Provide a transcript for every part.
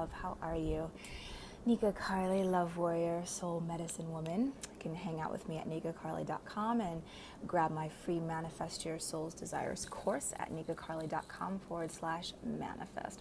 love. How are you? Nika Carly, love warrior, soul medicine woman. You can hang out with me at nikacarly.com and grab my free Manifest Your Soul's Desires course at nikacarly.com/manifest.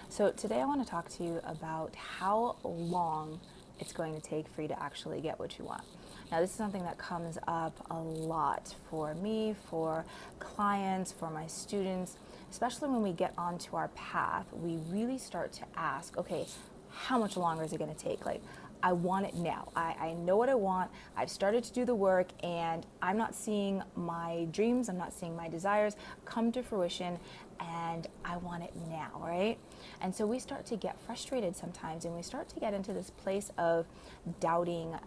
So today I want to talk to you about how long it's going to take for you to actually get what you want. Now, this is something that comes up a lot for me, for clients, for my students, especially when we get onto our path. We really start to ask, okay, how much longer is it going to take? Like, I want it now. I know what I want. I've started to do the work and I'm not seeing my dreams, I'm not seeing my desires come to fruition, and I want it now, right? And so we start to get frustrated sometimes, and we start to get into this place of doubting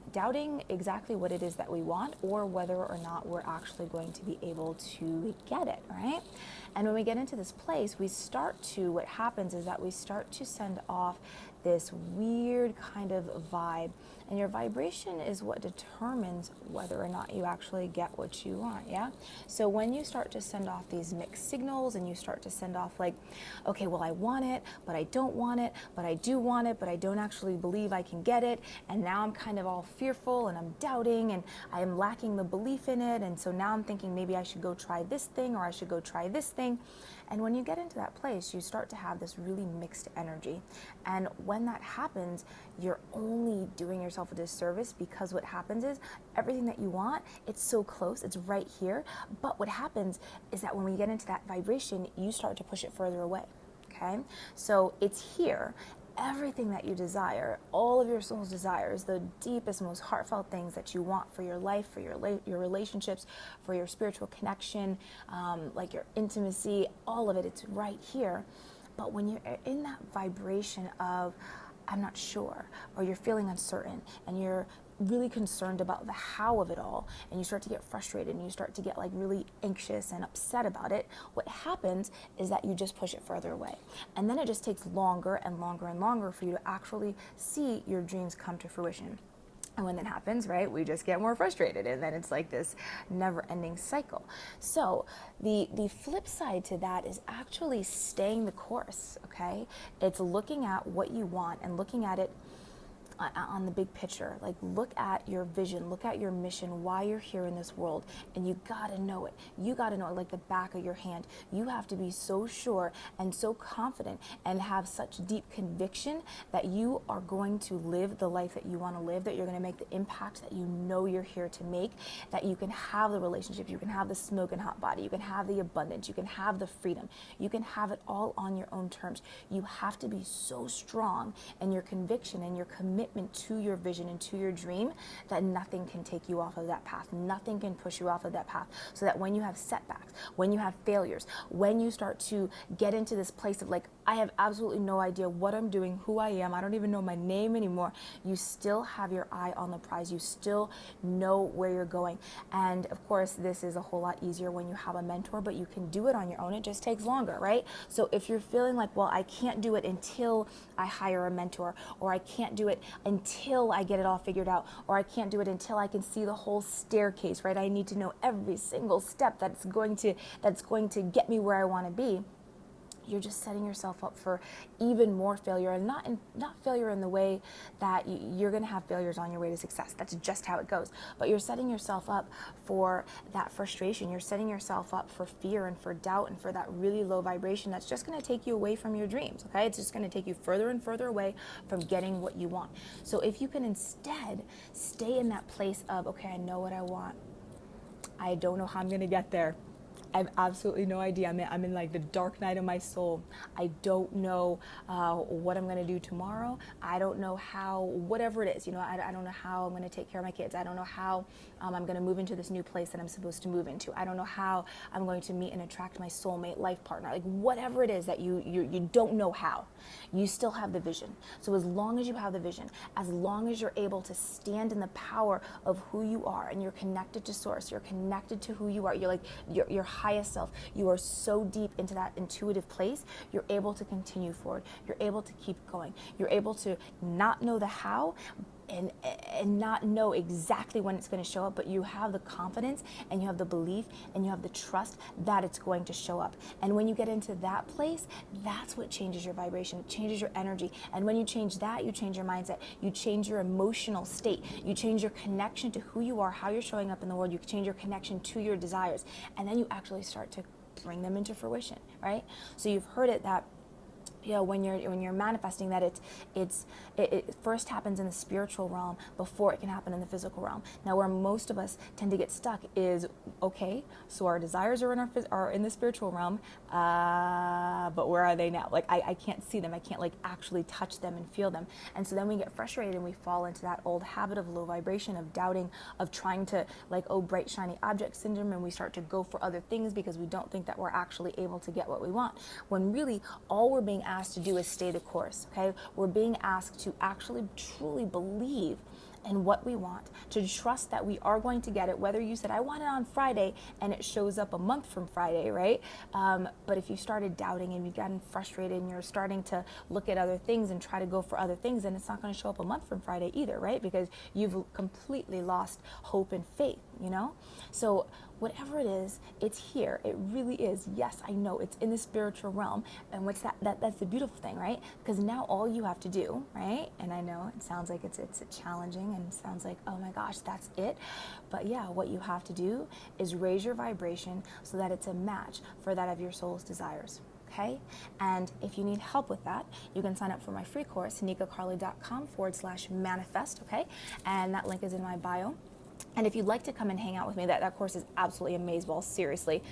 exactly what it is that we want, or whether or not we're actually going to be able to get it, right? And when we get into this place, what happens is that we start to send off this weird kind of vibe, and your vibration is what determines whether or not you actually get what you want, yeah? So when you start to send off these mixed signals, and you start to send off like, okay, well, I want it, but I don't want it, but I do want it, but I don't actually believe I can get it, and now I'm kind of all fearful, and I'm doubting, and I am lacking the belief in it, and so now I'm thinking maybe I should go try this thing, or I should go try this thing. And when you get into that place, you start to have this really mixed energy. And when that happens, you're only doing yourself a disservice, because what happens is everything that you want, it's so close, it's right here. But what happens is that when we get into that vibration, you start to push it further away, okay? So it's here. Everything that you desire, all of your soul's desires, the deepest, most heartfelt things that you want for your life, for your relationships, for your spiritual connection, like your intimacy, all of it, it's right here. But when you're in that vibration of, I'm not sure, or you're feeling uncertain, and you're really concerned about the how of it all, and you start to get frustrated, and you start to get like really anxious and upset about it, what happens is that you just push it further away. And then it just takes longer and longer and longer for you to actually see your dreams come to fruition. And when that happens, right, we just get more frustrated, and then it's like this never-ending cycle. So the flip side to that is actually staying the course, okay? It's looking at what you want and looking at it on the big picture. Like, look at your vision, look at your mission, why you're here in this world, and you gotta know it. You gotta know it like the back of your hand. You have to be so sure and so confident and have such deep conviction that you are going to live the life that you want to live, that you're going to make the impact that you know you're here to make, that you can have the relationships, you can have the smoke and hot body, you can have the abundance, you can have the freedom, you can have it all on your own terms. You have to be so strong in your conviction and your commitment to your vision and to your dream that nothing can take you off of that path. Nothing can push you off of that path. So that when you have setbacks, when you have failures, when you start to get into this place of like, I have absolutely no idea what I'm doing, who I am, I don't even know my name anymore, you still have your eye on the prize. You still know where you're going. And of course, this is a whole lot easier when you have a mentor, but you can do it on your own. It just takes longer, right? So if you're feeling like, well, I can't do it until I hire a mentor, or I can't do it until I get it all figured out, or I can't do it until I can see the whole staircase, right? I need to know every single step that's going to get me where I want to be. You're just setting yourself up for even more failure, and not failure in the way that you're going to have failures on your way to success. That's just how it goes. But you're setting yourself up for that frustration. You're setting yourself up for fear and for doubt and for that really low vibration that's just going to take you away from your dreams, okay? It's just going to take you further and further away from getting what you want. So if you can instead stay in that place of, okay, I know what I want. I don't know how I'm going to get there. I have absolutely no idea. I'm in like the dark night of my soul. I don't know what I'm going to do tomorrow. I don't know how, whatever it is, you know, I don't know how I'm going to take care of my kids. I don't know how I'm going to move into this new place that I'm supposed to move into. I don't know how I'm going to meet and attract my soulmate life partner. Like whatever it is that you don't know how, you still have the vision. So as long as you have the vision, as long as you're able to stand in the power of who you are, and you're connected to source, you're connected to who you are, you're like your highest self, you are so deep into that intuitive place, you're able to continue forward, you're able to keep going, you're able to not know the how, and not know exactly when it's going to show up, but you have the confidence and you have the belief and you have the trust that it's going to show up. And when you get into that place, that's what changes your vibration. It changes your energy. And when you change that, you change your mindset. You change your emotional state. You change your connection to who you are, how you're showing up in the world. You change your connection to your desires. And then you actually start to bring them into fruition, right? So you've heard it that, you know, when you're manifesting, that it first happens in the spiritual realm before it can happen in the physical realm. Now, where most of us tend to get stuck is, okay, so our desires are in the spiritual realm, but where are they now? Like I can't see them. I can't like actually touch them and feel them. And so then we get frustrated and we fall into that old habit of low vibration, of doubting, of trying to like, oh, bright shiny object syndrome, and we start to go for other things because we don't think that we're actually able to get what we want. When really all we're being asked to do is stay the course, okay? We're being asked to actually truly believe in what we want, to trust that we are going to get it, whether you said, I want it on Friday, and it shows up a month from Friday, right? But if you started doubting and you've gotten frustrated and you're starting to look at other things and try to go for other things, then it's not going to show up a month from Friday either, right? Because you've completely lost hope and faith, you know? So whatever it is, it's here. It really is. Yes, I know it's in the spiritual realm. And what's that's the beautiful thing, right? Because now all you have to do, right? And I know it sounds like it's challenging and sounds like, oh my gosh, that's it. But yeah, what you have to do is raise your vibration so that it's a match for that of your soul's desires. Okay? And if you need help with that, you can sign up for my free course, nikacarly.com/manifest, okay? And that link is in my bio. And if you'd like to come and hang out with me, that course is absolutely amazeballs, seriously.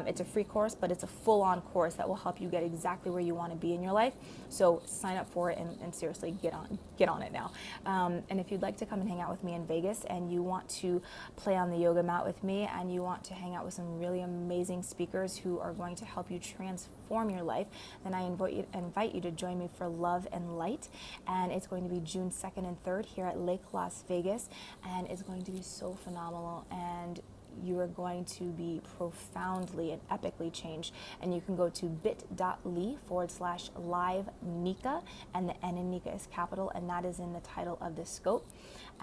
It's a free course, but it's a full-on course that will help you get exactly where you want to be in your life. So sign up for it and seriously get on it now. And if you'd like to come and hang out with me in Vegas and you want to play on the yoga mat with me and you want to hang out with some really amazing speakers who are going to help you transform your life, then I invite you to join me for Love and Light. And it's going to be June 2nd and 3rd here at Lake Las Vegas. And it's going to be so phenomenal, and you are going to be profoundly and epically changed. And you can go to bit.ly/live Nika, and the N in Nika is capital, and that is in the title of this scope.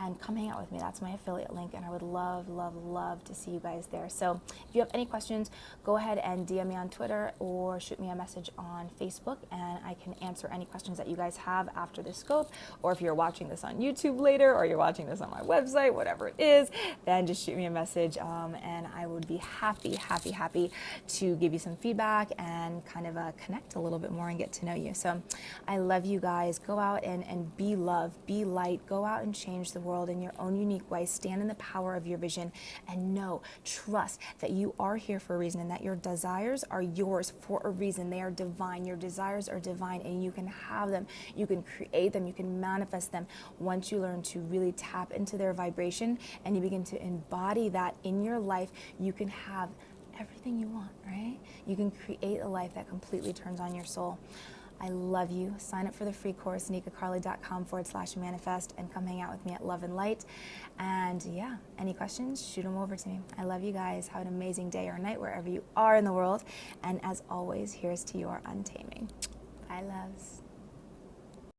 And come hang out with me. That's my affiliate link, and I would love, love, love to see you guys there. So if you have any questions, go ahead and DM me on Twitter or shoot me a message on Facebook, and I can answer any questions that you guys have after this scope. Or if you're watching this on YouTube later, or you're watching this on my website, whatever it is, then just shoot me a message, and I would be happy to give you some feedback and kind of connect a little bit more and get to know you. So I love you guys. Go out and be love, be light. Go out and change the world in your own unique way. Stand in the power of your vision, and trust that you are here for a reason, and that your desires are yours for a reason. They are divine. Your desires are divine, and you can have them. You can create them. You can manifest them once you learn to really tap into their vibration and you begin to embody that in your life. You can have everything you want, right? You can create a life that completely turns on your soul. I love you. Sign up for the free course, nikacarly.com/manifest, and come hang out with me at Love and Light. And yeah, any questions, shoot them over to me. I love you guys. Have an amazing day or night wherever you are in the world. And as always, here's to your untaming. Bye, loves.